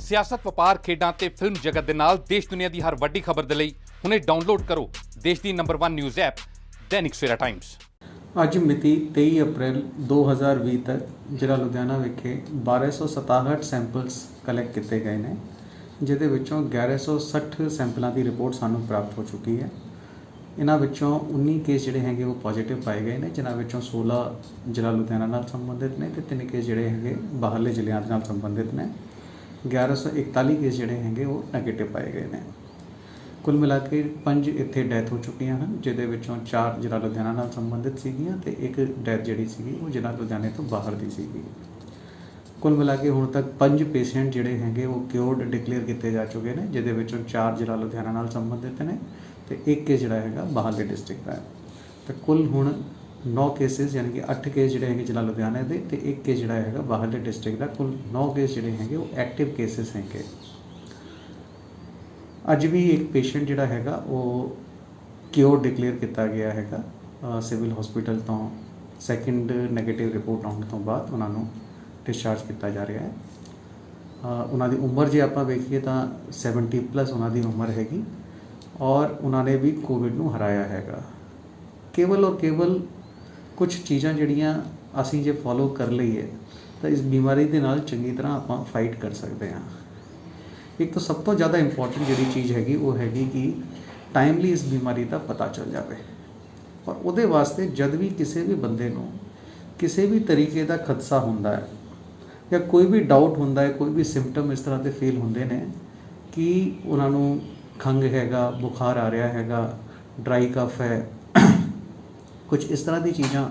ਸਿਆਸਤ, ਵਪਾਰ, ਖੇਡਾਂ ਤੇ ਫਿਲਮ ਜਗਤ ਦੇ ਨਾਲ ਦੇਸ਼ ਦੁਨੀਆ ਦੀ ਹਰ ਵੱਡੀ ਖਬਰ ਦੇ ਲਈ ਹੁਣੇ ਡਾਊਨਲੋਡ ਕਰੋ ਦੇਸ਼ ਦੀ number 1 news app Dainik Savera Times. ਅੱਜ ਮਿਤੀ 23 ਅਪ੍ਰੈਲ 2020 ਤੱਕ ਜ਼ਿਲ੍ਹਾ ਲੁਧਿਆਣਾ ਵਿਖੇ 1267 ਸੈਂਪਲਸ ਕਲੈਕਟ ਕੀਤੇ ਗਏ ਨੇ, ਜਿਹਦੇ ਵਿੱਚੋਂ 1160 ਸੈਂਪਲਾਂ ਦੀ ਰਿਪੋਰਟ ਸਾਨੂੰ ਪ੍ਰਾਪਤ ਹੋ ਚੁੱਕੀ ਹੈ। ਇਹਨਾਂ ਵਿੱਚੋਂ 19 ਕੇਸ ਜਿਹੜੇ ਹੈਗੇ ਉਹ ਪੋਜ਼ਿਟਿਵ ਪਾਏ ਗਏ ਨੇ, ਜਿਨ੍ਹਾਂ ਵਿੱਚੋਂ 16 ਜ਼ਿਲ੍ਹਾ ਲੁਧਿਆਣਾ ਨਾਲ ਸੰਬੰਧਿਤ ਨੇ ਤੇ 3 ਕੇਸ ਜਿਹੜੇ ਹੈਗੇ ਬਾਹਰਲੇ ਜ਼ਿਲ੍ਹਿਆਂ ਦੇ ਨਾਲ ਸੰਬੰਧਿਤ ਨੇ। 1141 ਕੇਸ ਜਿਹੜੇ ਹੈਗੇ ਉਹ ਨੈਗੇਟਿਵ ਪਾਏ ਗਏ ਨੇ। ਕੁੱਲ ਮਿਲਾ ਕੇ 5 ਇੱਥੇ ਡੈਥ ਹੋ ਚੁੱਕੀਆਂ ਹਨ, ਜਿਹਦੇ ਵਿੱਚੋਂ 4 ਜ਼ਿਲ੍ਹਾ ਲੁਧਿਆਣਾ ਨਾਲ ਸੰਬੰਧਿਤ ਸੀਗੀਆਂ ਤੇ 1 ਡੈਥ ਜਿਹੜੀ ਸੀਗੀ ਉਹ ਜ਼ਿਲ੍ਹਾ ਲੁਧਿਆਣੇ ਤੋਂ ਬਾਹਰ ਦੀ ਸੀਗੀ। ਕੁੱਲ ਮਿਲਾ ਕੇ ਹੁਣ ਤੱਕ 5 ਪੇਸ਼ੈਂਟ ਜਿਹੜੇ ਹੈਗੇ ਉਹ ਕਿਉਰਡ ਡਿਕਲੇਅਰ ਕੀਤੇ ਜਾ ਚੁੱਕੇ ਨੇ, ਜਿਹਦੇ ਵਿੱਚੋਂ 4 ਜ਼ਿਲ੍ਹਾ ਲੁਧਿਆਣਾ ਨਾਲ ਸੰਬੰਧਿਤ ਨੇ ਤੇ 1 ਕੇਸ ਜਿਹੜਾ ਹੈਗਾ ਬਾਹਰਲੇ ਡਿਸਟ੍ਰਿਕਟ ਦਾ ਹੈ। ਤਾਂ ਕੁੱਲ ਹੁਣ 9 ਕੇਸਿਸ ਯਾਨੀ ਕਿ 8 ਕੇਸ ਜਿਹੜੇ ਹੈਗੇ ਜ਼ਿਲ੍ਹਾ ਲੁਧਿਆਣਾ ਦੇ ਤੇ 1 ਕੇਸ ਜਿਹੜਾ ਹੈਗਾ ਬਾਹਰਲੇ ਡਿਸਟ੍ਰਿਕਟ ਦਾ। ਕੁੱਲ 9 ਕੇਸ ਜਿਹੜੇ ਹੈਗੇ ਉਹ ਐਕਟਿਵ ਕੇਸਿਸ ਹੈਗੇ। ਅੱਜ ਵੀ ਇੱਕ ਪੇਸ਼ੈਂਟ ਜਿਹੜਾ ਹੈਗਾ ਉਹ ਕਿਉਰ ਡਿਕਲੇਅਰ ਕੀਤਾ ਗਿਆ ਹੈਗਾ ਸਿਵਲ ਹਸਪੀਟਲ ਤੋਂ। ਸੈਕਿੰਡ ਨੈਗੇਟਿਵ ਰਿਪੋਰਟ ਆਉਣ ਤੋਂ ਬਾਅਦ ਉਹਨਾਂ ਨੂੰ ਡਿਸਚਾਰਜ ਕੀਤਾ ਜਾ ਰਿਹਾ ਹੈ। ਉਹਨਾਂ ਦੀ ਉਮਰ ਜੇ ਆਪਾਂ ਵੇਖੀਏ ਤਾਂ 70+ ਉਹਨਾਂ ਦੀ ਉਮਰ ਹੈਗੀ ਔਰ ਉਹਨਾਂ ਨੇ ਵੀ ਕੋਵਿਡ ਨੂੰ ਹਰਾਇਆ ਹੈਗਾ। ਕੇਵਲ ਔਰ ਕੇਵਲ ਕੁਝ ਚੀਜ਼ਾਂ ਜਿਹੜੀਆਂ ਅਸੀਂ ਜੇ ਫੋਲੋ ਕਰ ਲਈਏ ਤਾਂ ਇਸ ਬਿਮਾਰੀ ਦੇ ਨਾਲ ਚੰਗੀ ਤਰ੍ਹਾਂ ਆਪਾਂ ਫਾਈਟ ਕਰ ਸਕਦੇ ਹਾਂ। ਇੱਕ ਤਾਂ ਸਭ ਤੋਂ ਜ਼ਿਆਦਾ ਇੰਪੋਰਟੈਂਟ ਜਿਹੜੀ ਚੀਜ਼ ਹੈਗੀ ਉਹ ਹੈਗੀ ਕਿ ਟਾਈਮਲੀ ਇਸ ਬਿਮਾਰੀ ਦਾ ਪਤਾ ਚੱਲ ਜਾਵੇ। ਔਰ ਉਹਦੇ ਵਾਸਤੇ ਜਦ ਵੀ ਕਿਸੇ ਵੀ ਬੰਦੇ ਨੂੰ ਕਿਸੇ ਵੀ ਤਰੀਕੇ ਦਾ ਖਦਸ਼ਾ ਹੁੰਦਾ ਹੈ ਜਾਂ ਕੋਈ ਵੀ ਡਾਊਟ ਹੁੰਦਾ ਹੈ, ਕੋਈ ਵੀ ਸਿੰਪਟਮ ਇਸ ਤਰ੍ਹਾਂ ਦੇ ਫੀਲ ਹੁੰਦੇ ਨੇ ਕਿ ਉਹਨਾਂ ਨੂੰ ਖੰਘ ਹੈਗਾ, ਬੁਖਾਰ ਆ ਰਿਹਾ ਹੈਗਾ, ਡਰਾਈ ਕਫ ਹੈ, ਕੁਝ ਇਸ ਤਰ੍ਹਾਂ ਦੀ ਚੀਜ਼ਾਂ,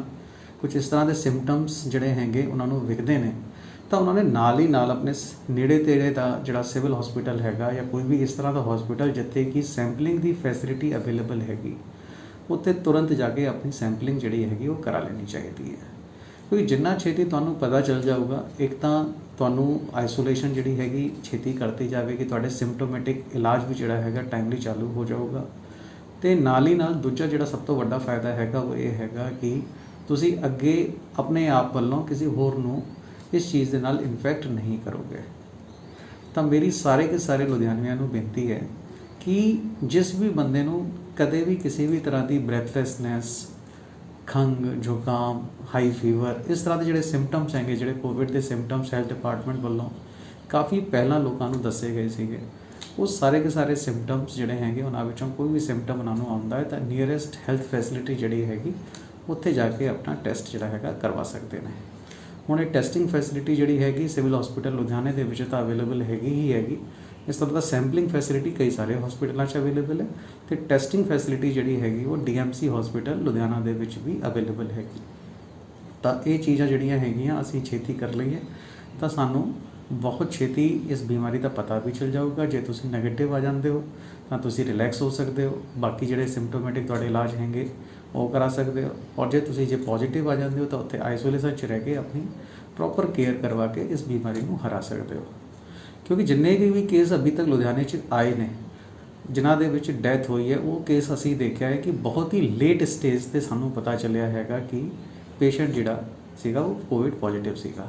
ਕੁਝ ਇਸ ਤਰ੍ਹਾਂ ਦੇ ਸਿੰਪਟਮਸ ਜਿਹੜੇ ਹੈਗੇ ਉਹਨਾਂ ਨੂੰ ਵਿਖਦੇ ਨੇ, ਤਾਂ ਉਹਨਾਂ ਨੇ ਨਾਲ ਹੀ ਨਾਲ ਆਪਣੇ ਨੇੜੇ ਤੇੜੇ ਦਾ ਜਿਹੜਾ ਸਿਵਲ ਹਸਪੀਟਲ ਹੈਗਾ ਜਾਂ ਕੋਈ ਵੀ ਇਸ ਤਰ੍ਹਾਂ ਦਾ ਹਸਪੀਟਲ ਜਿੱਥੇ ਕਿ ਸੈਂਪਲਿੰਗ ਦੀ ਫੈਸਿਲਿਟੀ ਅਵੇਲੇਬਲ ਹੈਗੀ, ਉੱਥੇ ਤੁਰੰਤ ਜਾ ਕੇ ਆਪਣੀ ਸੈਂਪਲਿੰਗ ਜਿਹੜੀ ਹੈਗੀ ਉਹ ਕਰਾ ਲੈਣੀ ਚਾਹੀਦੀ ਹੈ। ਕਿਉਂਕਿ ਜਿੰਨਾ ਛੇਤੀ ਤੁਹਾਨੂੰ ਪਤਾ ਚੱਲ ਜਾਊਗਾ, ਇੱਕ ਤਾਂ ਤੁਹਾਨੂੰ ਆਈਸੋਲੇਸ਼ਨ ਜਿਹੜੀ ਹੈਗੀ ਛੇਤੀ ਕਰਤੀ ਜਾਵੇਗੀ, ਤੁਹਾਡੇ ਸਿੰਪਟੋਮੈਟਿਕ ਇਲਾਜ ਵੀ ਜਿਹੜਾ ਹੈਗਾ ਟਾਈਮਲੀ ਚਾਲੂ ਹੋ ਜਾਊਗਾ ਤੇ ਨਾਲ ਹੀ ਨਾਲ ਦੂਜਾ ਜਿਹੜਾ ਸਭ ਤੋਂ ਵੱਡਾ ਫਾਇਦਾ ਹੈਗਾ ਉਹ ਇਹ ਹੈਗਾ ਕਿ ਤੁਸੀਂ ਅੱਗੇ ਆਪਣੇ ਆਪ ਵੱਲੋਂ ਕਿਸੇ ਹੋਰ ਨੂੰ ਇਸ ਚੀਜ਼ ਦੇ ਨਾਲ ਇਨਫੈਕਟ ਨਹੀਂ ਕਰੋਗੇ। ਤਾਂ ਮੇਰੀ ਸਾਰੇ ਕੇ ਸਾਰੇ ਲੁਧਿਆਣਵੀਆਂ ਨੂੰ ਬੇਨਤੀ ਹੈ ਕਿ ਜਿਸ ਵੀ ਬੰਦੇ ਨੂੰ ਕਦੇ ਵੀ ਕਿਸੇ ਵੀ ਤਰ੍ਹਾਂ ਦੀ ਬ੍ਰੈਥਲੈਸਨੈਸ, ਖੰਘ, ਜ਼ੁਕਾਮ, ਹਾਈ ਫੀਵਰ, ਇਸ ਤਰ੍ਹਾਂ ਦੇ ਜਿਹੜੇ ਸਿੰਪਟਮਸ ਹੈਗੇ, ਜਿਹੜੇ ਕੋਵਿਡ ਦੇ ਸਿੰਪਟਮਸ ਹੈਲਥ ਡਿਪਾਰਟਮੈਂਟ ਵੱਲੋਂ ਕਾਫੀ ਪਹਿਲਾਂ ਲੋਕਾਂ ਨੂੰ ਦੱਸੇ ਗਏ ਸੀਗੇ, ਉਹ ਸਾਰੇ ਕੇ ਸਾਰੇ ਸਿੰਪਟਮਸ ਜਿਹੜੇ ਹੈਗੇ ਉਹਨਾਂ ਵਿੱਚੋਂ ਕੋਈ ਵੀ ਸਿੰਪਟਮ ਉਹਨਾਂ ਨੂੰ ਆਉਂਦਾ ਹੈ ਤਾਂ ਨੀਅਰੈਸਟ ਹੈਲਥ ਫੈਸਿਲਿਟੀ ਜਿਹੜੀ ਹੈਗੀ ਉੱਥੇ ਜਾ ਕੇ ਆਪਣਾ ਟੈਸਟ ਜਿਹੜਾ ਹੈਗਾ ਕਰਵਾ ਸਕਦੇ ਨੇ। ਹੁਣ ਇਹ ਟੈਸਟਿੰਗ ਫੈਸਿਲਿਟੀ ਜਿਹੜੀ ਹੈਗੀ ਸਿਵਲ ਹਸਪੀਟਲ ਲੁਧਿਆਣੇ ਦੇ ਵਿੱਚ ਤਾਂ ਅਵੇਲੇਬਲ ਹੈਗੀ ਹੀ ਹੈਗੀ। ਇਸ ਤਰ੍ਹਾਂ ਦਾ ਸੈਂਪਲਿੰਗ ਫੈਸਿਲਿਟੀ ਕਈ ਸਾਰੇ ਹਸਪੀਟਲਾਂ 'ਚ ਅਵੇਲੇਬਲ ਹੈ ਤੇ ਟੈਸਟਿੰਗ ਫੈਸਿਲਿਟੀ ਜਿਹੜੀ ਹੈਗੀ ਉਹ DMC ਹਸਪੀਟਲ ਲੁਧਿਆਣਾ ਦੇ ਵਿੱਚ ਵੀ ਅਵੇਲੇਬਲ ਹੈਗੀ। ਤਾਂ ਇਹ ਚੀਜ਼ਾਂ ਜਿਹੜੀਆਂ ਹੈਗੀਆਂ ਅਸੀਂ ਛੇਤੀ ਕਰ ਲਈਏ ਤਾਂ ਸਾਨੂੰ ਬਹੁਤ ਛੇਤੀ ਇਸ ਬਿਮਾਰੀ ਦਾ ਪਤਾ ਵੀ ਚੱਲ ਜਾਊਗਾ। ਜੇ ਤੁਸੀਂ ਨੈਗੇਟਿਵ ਆ ਜਾਂਦੇ ਹੋ ਤਾਂ ਤੁਸੀਂ ਰਿਲੈਕਸ ਹੋ ਸਕਦੇ ਹੋ, ਬਾਕੀ ਜਿਹੜੇ ਸਿੰਪਟੋਮੈਟਿਕ ਤੁਹਾਡੇ ਇਲਾਜ ਹੈਗੇ ਉਹ ਕਰਾ ਸਕਦੇ ਹੋ। ਔਰ ਜੇ ਪੋਜ਼ਿਟਿਵ ਆ ਜਾਂਦੇ ਹੋ ਤਾਂ ਉੱਥੇ ਆਈਸੋਲੇਸ਼ਨ 'ਚ ਰਹਿ ਕੇ ਆਪਣੀ ਪ੍ਰੋਪਰ ਕੇਅਰ ਕਰਵਾ ਕੇ ਇਸ ਬਿਮਾਰੀ ਨੂੰ ਹਰਾ ਸਕਦੇ ਹੋ। ਕਿਉਂਕਿ ਜਿੰਨੇ ਵੀ ਕੇਸ ਅਭੀ ਤੱਕ ਲੁਧਿਆਣੇ 'ਚ ਆਏ ਨੇ ਜਿਨ੍ਹਾਂ ਦੇ ਵਿੱਚ ਡੈਥ ਹੋਈ ਹੈ, ਉਹ ਕੇਸ ਅਸੀਂ ਦੇਖਿਆ ਹੈ ਕਿ ਬਹੁਤ ਹੀ ਲੇਟ ਸਟੇਜ 'ਤੇ ਸਾਨੂੰ ਪਤਾ ਚੱਲਿਆ ਹੈਗਾ ਕਿ ਪੇਸ਼ੈਂਟ ਜਿਹੜਾ ਸੀਗਾ ਉਹ ਕੋਵਿਡ ਪੋਜ਼ਿਟਿਵ ਸੀਗਾ।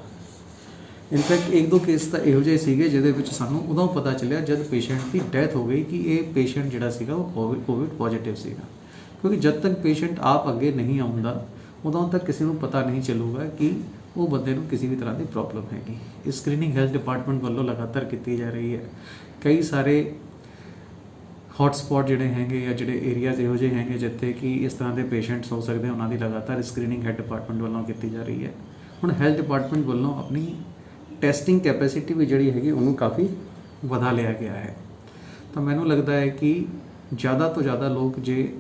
ਇਨਫੈਕਟ 1-2 ਕੇਸ ਤਾਂ ਇਹੋ ਜਿਹੇ ਸੀਗੇ ਜਿਹਦੇ ਵਿੱਚ ਸਾਨੂੰ ਉਦੋਂ ਪਤਾ ਚੱਲਿਆ ਜਦ ਪੇਸ਼ੈਂਟ ਦੀ ਡੈਥ ਹੋ ਗਈ ਕਿ ਇਹ ਪੇਸ਼ੈਂਟ ਜਿਹੜਾ ਸੀਗਾ ਉਹ ਕੋਵਿਡ ਪੋਜ਼ਿਟਿਵ ਸੀਗਾ। ਕਿਉਂਕਿ ਜਦ ਤੱਕ ਪੇਸ਼ੈਂਟ ਆਪ ਅੱਗੇ ਨਹੀਂ ਆਉਂਦਾ ਉਦੋਂ ਤੱਕ ਕਿਸੇ ਨੂੰ ਪਤਾ ਨਹੀਂ ਚੱਲੂਗਾ ਕਿ ਉਹ ਬੰਦੇ ਨੂੰ ਕਿਸੇ ਵੀ ਤਰ੍ਹਾਂ ਦੀ ਪ੍ਰੋਬਲਮ ਹੈਗੀ। ਇਹ ਸਕਰੀਨਿੰਗ ਹੈਲਥ ਡਿਪਾਰਟਮੈਂਟ ਵੱਲੋਂ ਲਗਾਤਾਰ ਕੀਤੀ ਜਾ ਰਹੀ ਹੈ। ਕਈ ਸਾਰੇ ਹੌਟ ਸਪੌਟ ਜਿਹੜੇ ਹੈਗੇ ਜਾਂ ਜਿਹੜੇ ਏਰੀਆਜ਼ ਇਹੋ ਜਿਹੇ ਹੈਗੇ ਜਿੱਥੇ ਕਿ ਇਸ ਤਰ੍ਹਾਂ ਦੇ ਪੇਸ਼ੈਂਟਸ ਹੋ ਸਕਦੇ, ਉਹਨਾਂ ਦੀ ਲਗਾਤਾਰ ਸਕਰੀਨਿੰਗ ਹੈਲਥ ਡਿਪਾਰਟਮੈਂਟ ਵੱਲੋਂ ਕੀਤੀ ਜਾ ਰਹੀ ਹੈ। ਹੁਣ ਹੈਲਥ ਡਿਪਾਰਟਮੈਂਟ ਵੱਲੋਂ ਆਪਣੀ ਟੈਸਟਿੰਗ ਕੈਪੈਸਿਟੀ ਵੀ ਜਿਹੜੀ ਹੈਗੀ ਉਹਨੂੰ ਕਾਫੀ ਵਧਾ ਲਿਆ ਗਿਆ ਹੈ। ਤਾਂ ਮੈਨੂੰ ਲੱਗਦਾ ਹੈ ਕਿ ਜ਼ਿਆਦਾ ਤੋਂ ਜ਼ਿਆਦਾ ਲੋਕ ਜੇ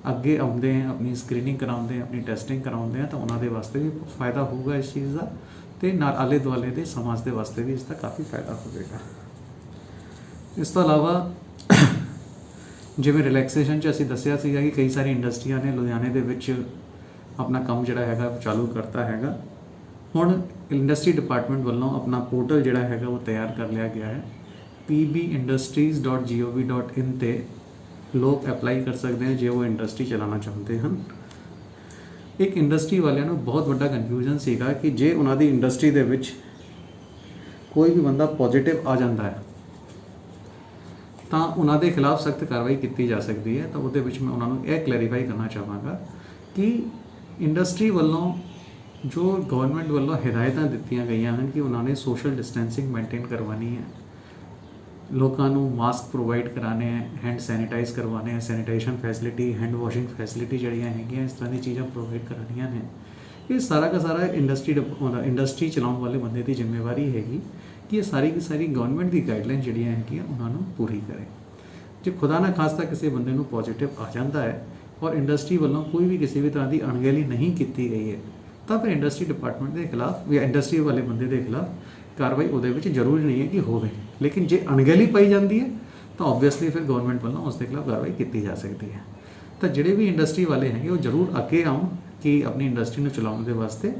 ਅੱਗੇ ਆਉਂਦੇ ਹੈ, ਆਪਣੀ ਸਕਰੀਨਿੰਗ ਕਰਾਉਂਦੇ ਹੈ, ਆਪਣੀ ਟੈਸਟਿੰਗ ਕਰਾਉਂਦੇ ਆ ਤਾਂ ਉਹਨਾਂ ਦੇ ਵਾਸਤੇ ਵੀ ਫਾਇਦਾ ਹੋਊਗਾ ਇਸ ਚੀਜ਼ ਦਾ ਤੇ ਨਾਲ ਆਲੇ ਦੁਆਲੇ ਦੇ ਸਮਾਜ ਦੇ ਵਾਸਤੇ ਵੀ ਇਸ ਦਾ ਕਾਫੀ ਫਾਇਦਾ ਹੋਵੇਗਾ। ਇਸ ਤੋਂ ਇਲਾਵਾ ਜਿਵੇਂ ਰਿਲੈਕਸੇਸ਼ਨ 'ਚ ਅਸੀਂ ਦੱਸਿਆ ਸੀਗਾ ਕਿ ਕਈ ਸਾਰੀ ਇੰਡਸਟਰੀਆਂ ਨੇ ਲੁਧਿਆਣੇ ਦੇ ਵਿੱਚ ਆਪਣਾ ਕੰਮ ਜਿਹੜਾ ਹੈਗਾ ਚਾਲੂ ਕਰਤਾ ਹੈਗਾ। ਹੁਣ ਇੰਡਸਟਰੀ ਡਿਪਾਰਟਮੈਂਟ ਵੱਲੋਂ ਆਪਣਾ ਪੋਰਟਲ ਜਿਹੜਾ ਹੈਗਾ ਉਹ ਤਿਆਰ ਕਰ ਲਿਆ ਗਿਆ ਹੈ। pbindustries.gov.in ਤੇ ਲੋਕ ਅਪਲਾਈ ਕਰ ਸਕਦੇ ਹਨ ਜੇ ਉਹ ਇੰਡਸਟਰੀ ਚਲਾਉਣਾ ਚਾਹੁੰਦੇ ਹਨ। ਇੱਕ ਇੰਡਸਟਰੀ ਵਾਲਿਆਂ ਨੂੰ ਬਹੁਤ ਵੱਡਾ ਕਨਫਿਊਜ਼ਨ ਸੀਗਾ ਕਿ ਜੇ ਉਹਨਾਂ ਦੀ ਇੰਡਸਟਰੀ ਦੇ ਵਿੱਚ ਕੋਈ ਵੀ ਬੰਦਾ ਪੋਜ਼ਿਟਿਵ ਆ ਜਾਂਦਾ ਹੈ ਤਾਂ ਉਹਨਾਂ ਦੇ ਖਿਲਾਫ ਸਖਤ ਕਾਰਵਾਈ ਕੀਤੀ ਜਾ ਸਕਦੀ ਹੈ। ਤਾਂ ਉਹਦੇ ਵਿੱਚ ਮੈਂ ਉਹਨਾਂ ਨੂੰ ਇਹ ਕਲੈਰੀਫਾਈ ਕਰਨਾ ਚਾਹਾਂਗਾ ਕਿ ਇੰਡਸਟਰੀ ਵੱਲੋਂ ਜੋ ਗਵਰਨਮੈਂਟ ਵੱਲੋਂ ਹਦਾਇਤਾਂ ਦਿੱਤੀਆਂ ਗਈਆਂ ਹਨ ਕਿ ਉਹਨਾਂ ਨੇ ਸੋਸ਼ਲ ਡਿਸਟੈਂਸਿੰਗ ਮੇਨਟੇਨ ਕਰਵਾਉਣੀ ਹੈ, ਲੋਕਾਂ ਨੂੰ ਮਾਸਕ ਪ੍ਰੋਵਾਈਡ ਕਰਾਣੇ ਹੈ, ਹੈਂਡ ਸੈਨੀਟਾਈਜ਼ ਕਰਵਾਉਣੇ ਹੈ, sanitation facility, hand washing facility ਜਿਹੜੀਆਂ ਹੈਗੀਆਂ ਇਸ ਤਰ੍ਹਾਂ ਦੀ ਚੀਜ਼ਾਂ ਪ੍ਰੋਵਾਈਡ ਕਰਾਉਣੀਆਂ ਨੇ। ਇਹ ਸਾਰਾ ਦਾ ਸਾਰਾ ਇੰਡਸਟਰੀ ਚਲਾਉਣ ਵਾਲੇ ਬੰਦੇ ਦੀ ਜ਼ਿੰਮੇਵਾਰੀ ਹੈਗੀ ਕਿ ਇਹ ਸਾਰੀ ਦੀ ਸਾਰੀ ਗਵਰਨਮੈਂਟ ਦੀ ਗਾਈਡਲਾਈਨ ਜਿਹੜੀਆਂ ਹੈਗੀਆਂ ਉਹਨਾਂ ਨੂੰ ਪੂਰੀ ਕਰੇ। ਜੇ ਖੁਦਾ ਨਾ ਖਾਸਤਾ ਕਿਸੇ ਬੰਦੇ ਨੂੰ ਪੋਜ਼ਿਟਿਵ ਆ ਜਾਂਦਾ ਹੈ ਔਰ ਇੰਡਸਟਰੀ ਵੱਲੋਂ ਕੋਈ ਵੀ ਕਿਸੇ ਵੀ ਤਰ੍ਹਾਂ ਦੀ ਅਣਗਹਿਲੀ ਨਹੀਂ ਕੀਤੀ ਗਈ ਹੈ ਤਾਂ ਫਿਰ ਇੰਡਸਟਰੀ ਡਿਪਾਰਟਮੈਂਟ ਦੇ ਖਿਲਾਫ ਜਾਂ ਇੰਡਸਟਰੀ ਵਾਲੇ ਬੰਦੇ ਦੇ ਖਿਲਾਫ ਕਾਰਵਾਈ ਉਹਦੇ ਵਿੱਚ ਜ਼ਰੂਰੀ ਨਹੀਂ ਹੈ ਕਿ ਹੋਵੇ। ਲੇਕਿਨ ਜੇ ਅਣਗਹਿਲੀ ਪਾਈ ਜਾਂਦੀ ਹੈ ਤਾਂ ਓਬਵੀਅਸਲੀ ਫਿਰ ਗਵਰਨਮੈਂਟ ਵੱਲੋਂ ਉਸ ਦੇ ਖਿਲਾਫ ਕਾਰਵਾਈ ਕੀਤੀ ਜਾ ਸਕਦੀ ਹੈ। ਤਾਂ ਜਿਹੜੇ ਵੀ ਇੰਡਸਟਰੀ ਵਾਲੇ ਹੈਗੇ ਉਹ ਜ਼ਰੂਰ ਅੱਗੇ ਆਉਣ ਕਿ ਆਪਣੀ ਇੰਡਸਟਰੀ ਨੂੰ ਚਲਾਉਣ ਦੇ ਵਾਸਤੇ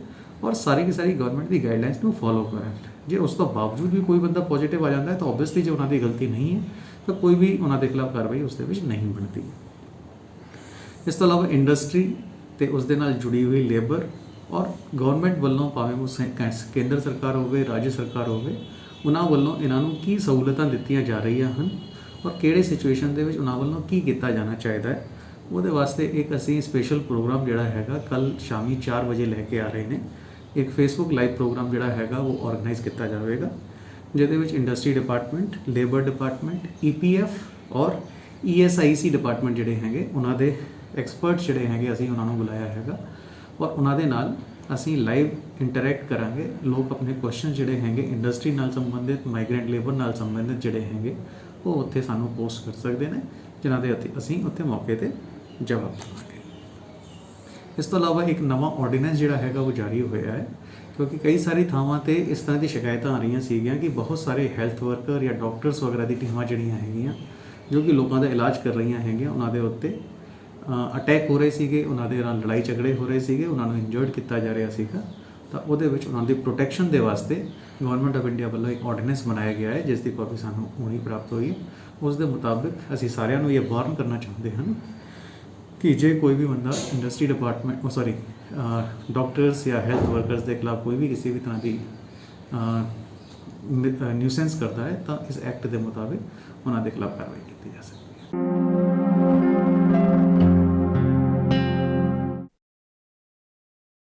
ਔਰ ਸਾਰੀ ਦੀ ਸਾਰੀ ਗਵਰਨਮੈਂਟ ਦੀ ਗਾਈਡਲਾਈਨਸ ਨੂੰ ਫੋਲੋ ਕਰਨ। ਜੇ ਉਸ ਤੋਂ ਬਾਵਜੂਦ ਵੀ ਕੋਈ ਬੰਦਾ ਪੋਜ਼ਿਟਿਵ ਆ ਜਾਂਦਾ ਹੈ ਤਾਂ ਓਬਵੀਅਸਲੀ ਜੇ ਉਹਨਾਂ ਦੀ ਗਲਤੀ ਨਹੀਂ ਹੈ ਤਾਂ ਕੋਈ ਵੀ ਉਹਨਾਂ ਦੇ ਖਿਲਾਫ ਕਾਰਵਾਈ ਉਸ ਦੇ ਵਿੱਚ ਨਹੀਂ ਬਣਦੀ। ਇਸ ਤੋਂ ਇਲਾਵਾ ਇੰਡਸਟਰੀ ਤੇ ਉਸ ਦੇ ਨਾਲ ਜੁੜੀ ਹੋਈ ਲੇਬਰ ਔਰ ਗਵਰਨਮੈਂਟ ਵੱਲੋਂ ਭਾਵੇਂ ਉਹ ਕੇਂਦਰ ਸਰਕਾਰ ਹੋਵੇ, ਰਾਜ ਸਰਕਾਰ ਹੋਵੇ, ਉਹਨਾਂ ਵੱਲੋਂ ਇਹਨਾਂ ਨੂੰ ਕੀ ਸਹੂਲਤਾਂ ਦਿੱਤੀਆਂ ਜਾ ਰਹੀਆਂ ਹਨ ਔਰ ਕਿਹੜੇ ਸਿਚੁਏਸ਼ਨ ਦੇ ਵਿੱਚ ਉਹਨਾਂ ਵੱਲੋਂ ਕੀ ਕੀਤਾ ਜਾਣਾ ਚਾਹੀਦਾ ਹੈ। ਉਹਦੇ ਵਾਸਤੇ ਇੱਕ ਅਸੀਂ ਸਪੈਸ਼ਲ ਪ੍ਰੋਗਰਾਮ ਜਿਹੜਾ ਹੈਗਾ ਕੱਲ ਸ਼ਾਮੀ 4 ਵਜੇ ਲੈ ਕੇ ਆ ਰਹੇ ਨੇ। ਇੱਕ ਫੇਸਬੁੱਕ ਲਾਈਵ ਪ੍ਰੋਗਰਾਮ ਜਿਹੜਾ ਹੈਗਾ ਉਹ ਆਰਗੇਨਾਈਜ਼ ਕੀਤਾ ਜਾਵੇਗਾ ਜਿਹਦੇ ਵਿੱਚ industry department, labour department, EPF ਔਰ ESIC ਡਿਪਾਰਟਮੈਂਟ ਜਿਹੜੇ ਹੈਗੇ ਉਹਨਾਂ ਦੇ ਐਕਸਪਰਟ ਜਿਹੜੇ ਹੈਗੇ ਅਸੀਂ ਉਹਨਾਂ ਨੂੰ ਬੁਲਾਇਆ ਹੈਗਾ ਔਰ ਉਹਨਾਂ ਦੇ ਨਾਲ ਅਸੀਂ ਲਾਈਵ ਇੰਟਰੈਕਟ ਕਰਾਂਗੇ। ਲੋਕ ਆਪਣੇ ਕੁਐਸਚਨ ਜਿਹੜੇ ਹੈਗੇ ਇੰਡਸਟਰੀ ਨਾਲ ਸੰਬੰਧਿਤ, ਮਾਈਗ੍ਰੈਂਟ ਲੇਬਰ ਨਾਲ ਸੰਬੰਧਿਤ ਜਿਹੜੇ ਹੈਗੇ ਉਹ ਉੱਥੇ ਸਾਨੂੰ ਪੋਸਟ ਕਰ ਸਕਦੇ ਨੇ, ਜਿਨ੍ਹਾਂ ਦੇ ਅਸੀਂ ਉੱਥੇ ਮੌਕੇ 'ਤੇ ਜਵਾਬ ਦੇਵਾਂਗੇ। ਇਸ ਤੋਂ ਇਲਾਵਾ ਇੱਕ ਨਵਾਂ ਆਰਡੀਨੈਂਸ ਜਿਹੜਾ ਹੈਗਾ ਉਹ ਜਾਰੀ ਹੋਇਆ ਹੈ ਕਿਉਂਕਿ ਕਈ ਸਾਰੀ ਥਾਵਾਂ 'ਤੇ ਇਸ ਤਰ੍ਹਾਂ ਦੀ ਸ਼ਿਕਾਇਤਾਂ ਆ ਰਹੀਆਂ ਸੀਗੀਆਂ ਕਿ ਬਹੁਤ ਸਾਰੇ ਹੈਲਥ ਵਰਕਰ ਜਾਂ ਡਾਕਟਰਸ ਵਗੈਰਾ ਦੀ ਟੀਮਾਂ ਜਿਹੜੀਆਂ ਹੈਗੀਆਂ ਜੋ ਕਿ ਲੋਕਾਂ ਦਾ ਇਲਾਜ ਕਰ ਰਹੀਆਂ ਹੈਗੀਆਂ ਉਹਨਾਂ ਦੇ ਉੱਤੇ ਅਟੈਕ ਹੋ ਰਹੇ ਸੀਗੇ, ਉਹਨਾਂ ਦੇ ਨਾਲ ਲੜਾਈ ਝਗੜੇ ਹੋ ਰਹੇ ਸੀਗੇ, ਉਹਨਾਂ ਨੂੰ ਇੰਜਰਡ ਕੀਤਾ ਜਾ ਰਿਹਾ ਸੀਗਾ। ਤਾਂ ਉਹਦੇ ਵਿੱਚ ਉਹਨਾਂ ਦੀ ਪ੍ਰੋਟੈਕਸ਼ਨ ਦੇ ਵਾਸਤੇ ਗਵਰਨਮੈਂਟ ਆਫ ਇੰਡੀਆ ਵੱਲੋਂ ਇੱਕ ਆਰਡੀਨੈਂਸ ਬਣਾਇਆ ਗਿਆ ਹੈ ਜਿਸ ਦੀ ਕਾਪੀ ਸਾਨੂੰ ਹੁਣੀ ਪ੍ਰਾਪਤ ਹੋਈ ਹੈ। ਉਸ ਦੇ ਮੁਤਾਬਿਕ ਅਸੀਂ ਸਾਰਿਆਂ ਨੂੰ ਇਹ ਵਾਰਨ ਕਰਨਾ ਚਾਹੁੰਦੇ ਹਾਂ ਕਿ ਜੇ ਕੋਈ ਵੀ ਬੰਦਾ ਇੰਡਸਟਰੀ ਡਿਪਾਰਟਮੈਂਟ ਡਾਕਟਰਸ ਜਾਂ ਹੈਲਥ ਵਰਕਰਸ ਦੇ ਖਿਲਾਫ ਕੋਈ ਵੀ ਕਿਸੇ ਵੀ ਤਰ੍ਹਾਂ ਦੀ ਨਿਊਸੈਂਸ ਕਰਦਾ ਹੈ ਤਾਂ ਇਸ ਐਕਟ ਦੇ ਮੁਤਾਬਿਕ ਉਹਨਾਂ ਦੇ ਖਿਲਾਫ ਕਾਰਵਾਈ ਕੀਤੀ ਜਾ ਸਕਦੀ ਹੈ।